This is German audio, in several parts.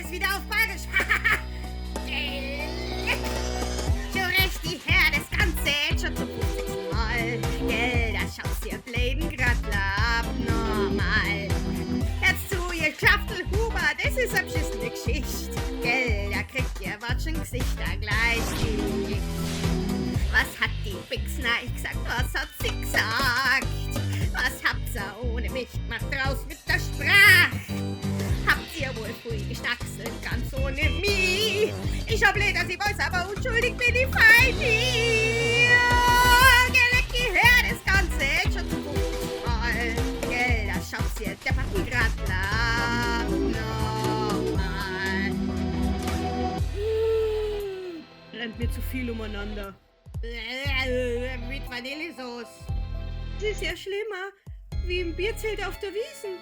jetzt wieder auf Bayerisch. Schon recht, die Herr, das Ganze jetzt schon zum 50. Mal. Gell, da schaust ihr Bläden grad abnormal. Jetzt zu ihr Schaftelhuber, das ist eine beschissene Geschichte. Gell, da kriegt ihr watschen Gesichter gleich nicht. Was hat die Bixner ich gesagt, was hat sie gesagt? Was habt ihr ohne mich gemacht raus mit der Sprache? Habt ihr wohl früh gestaxelt, ganz ohne mich? Ich hab Leder, sie weiß, aber unschuldig bin ich fein. Gelecki, hör das Ganze jetzt schon zum 50. Mal. Gell, da schaut's ihr der Pappengrattler nochmal. Rennt mir zu viel umeinander. Mit Vanillesauce. Das ist ja schlimmer, wie im Bierzelt auf der Wiesn.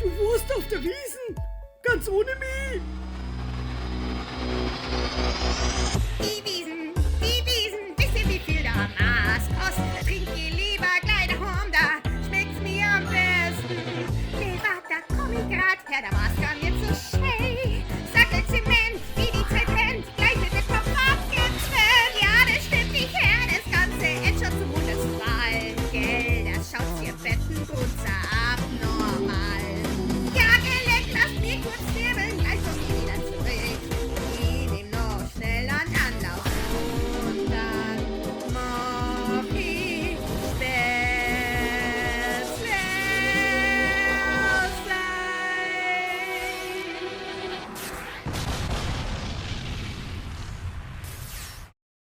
Du warst auf der Wiesn, ganz ohne mich. Die Wiesen, wisst ihr, wie viel der Maß kostet? Trink ihr lieber gleich daheim, da schmeckt's mir am besten. Nee, wart, da komm ich grad her, da war's ganz